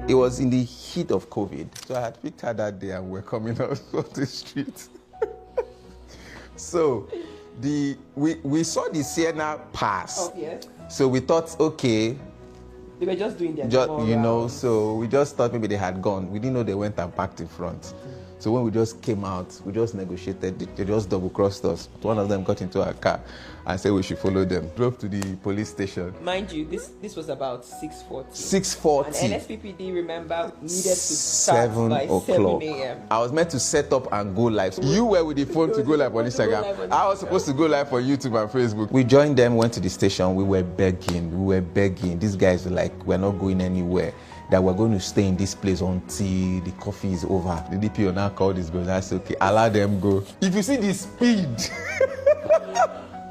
It was in the heat of COVID. So I had picked her that day and we're coming out of the street. So we saw the Sienna pass. Oh, yes. So we thought, okay. They were just doing their so we just thought maybe they had gone. We didn't know they went and parked in front. So when we just came out, we just negotiated. They just double-crossed us. One of them got into our car and said we should follow them. Drove to the police station. Mind you, this was about 6:40. 6:40. And NSPPD, remember, needed to start by 7 a.m. I was meant to set up and go live. You were with the phone to go live on Instagram. I was supposed to go live on YouTube and Facebook. We joined them, went to the station. We were begging. These guys were like, we're not going anywhere. That we're going to stay in this place until the coffee is over. The DPO now called this girl. I said, okay, allow them go. If you see the speed.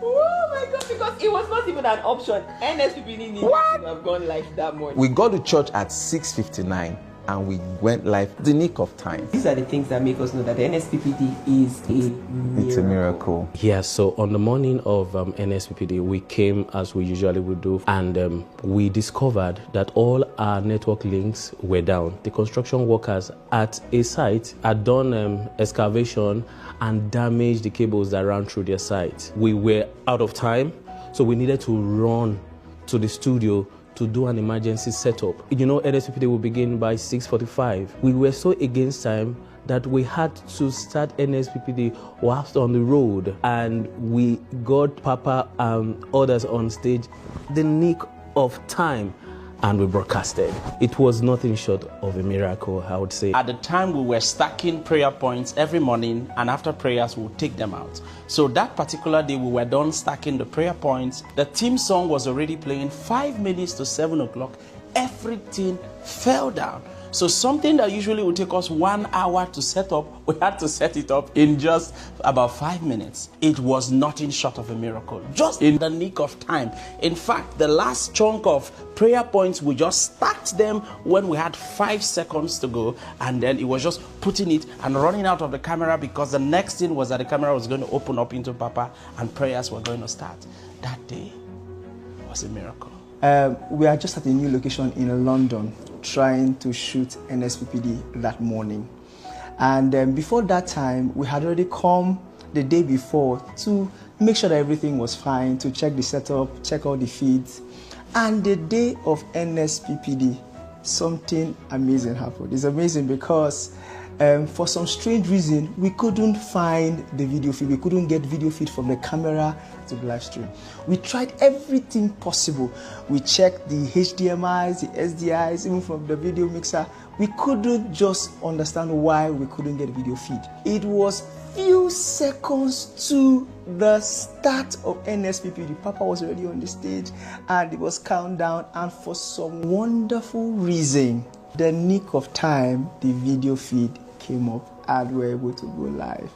Oh my God, because it was not even an option. NSPPD needed to have gone live that morning. We got to church at 6:59 and we went live the nick of time. These are the things that make us know that the NSPPD is a miracle. It's a miracle. Yeah, so on the morning of NSPPD, we came as we usually would do, and we discovered that all our network links were down. The construction workers at a site had done excavation and damaged the cables that ran through their site. We were out of time, so we needed to run to the studio to do an emergency setup. You know, NSPPD will begin by 6:45. We were so against time that we had to start NSPPD whilst on the road, and we got Papa and others on stage the nick of time, and we broadcasted. It was nothing short of a miracle, I would say. At the time, we were stacking prayer points every morning, and after prayers, we'll take them out. So that particular day, we were done stacking the prayer points. The theme song was already playing. 5 minutes to 7 o'clock, everything fell down. So something that usually would take us 1 hour to set up, we had to set it up in just about 5 minutes. It was nothing short of a miracle, just in the nick of time. In fact, the last chunk of prayer points, we just stacked them when we had 5 seconds to go, and then it was just putting it and running out of the camera, because the next thing was that the camera was going to open up into Papa and prayers were going to start. That day was a miracle. We are just at a new location in London trying to shoot NSPPD that morning. And before that time, we had already come the day before to make sure that everything was fine, to check the setup, check all the feeds. And the day of NSPPD, something amazing happened. It's amazing because for some strange reason, we couldn't find the video feed. We couldn't get video feed from the camera to the live stream. We tried everything possible. We checked the HDMIs, the SDIs, even from the video mixer. We couldn't just understand why we couldn't get video feed. It was few seconds to the start of NSPPD. Papa was already on the stage and it was countdown, and for some wonderful reason, the nick of time, the video feed came up and we were able to go live.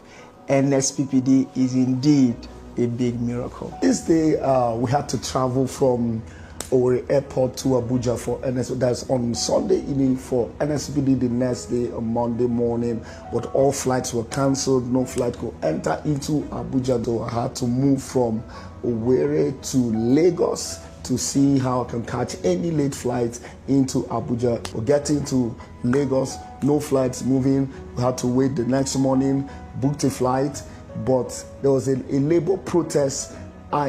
NSPPD is indeed a big miracle. This day, we had to travel from Owerri Airport to Abuja for NSPPD. That's on Sunday evening for NSPPD the next day, on Monday morning. But all flights were cancelled. No flight could enter into Abuja. So I had to move from Owerri to Lagos to see how I can catch any late flights into Abuja. We're getting to Lagos, no flights moving. We had to wait the next morning, booked a flight, but there was a labor protest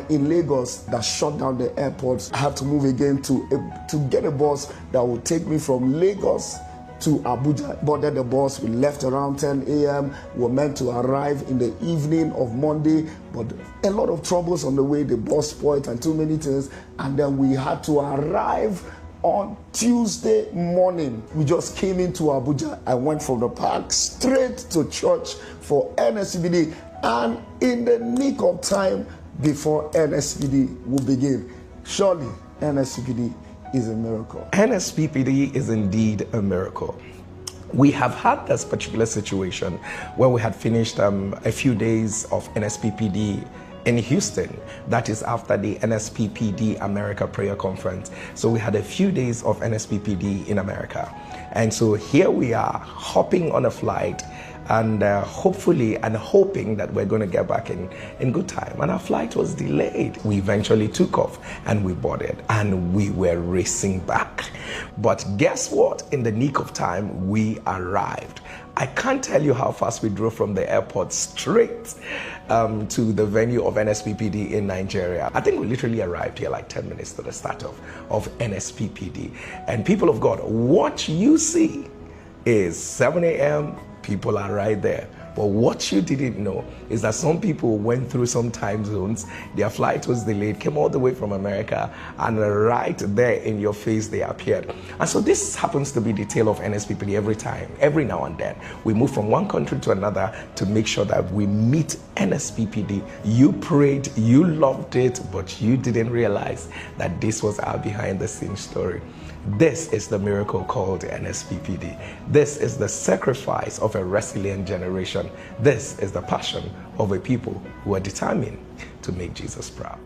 in Lagos that shut down the airports. I had to move again to get a bus that would take me from Lagos to Abuja. Boarded the bus, we left around 10 a.m. We were meant to arrive in the evening of Monday, but a lot of troubles on the way, the bus spoiled and too many things, and then we had to arrive on Tuesday morning. We just came into Abuja. I went from the park straight to church for NSPPD, and in the nick of time before NSPPD will begin. Surely NSPPD is a miracle. NSPPD is indeed a miracle. We have had this particular situation where we had finished a few days of NSPPD in Houston. That is after the NSPPD America Prayer Conference. So we had a few days of NSPPD in America. And so here we are hopping on a flight and hopefully and hoping that we're going to get back in good time. And our flight was delayed. We eventually took off and we boarded and we were racing back. But guess what? In the nick of time, we arrived. I can't tell you how fast we drove from the airport straight to the venue of NSPPD in Nigeria. I think we literally arrived here like 10 minutes to the start of NSPPD. And people of God, what you see is 7 a.m., people are right there. But what you didn't know is that some people went through some time zones, their flight was delayed, came all the way from America, and right there in your face they appeared. And so this happens to be the tale of NSPPD every time, every now and then. We move from one country to another to make sure that we meet NSPPD. You prayed, you loved it, but you didn't realize that this was our behind the scenes story. This is the miracle called NSPPD. This is the sacrifice of a resilient generation. This is the passion of a people who are determined to make Jesus proud.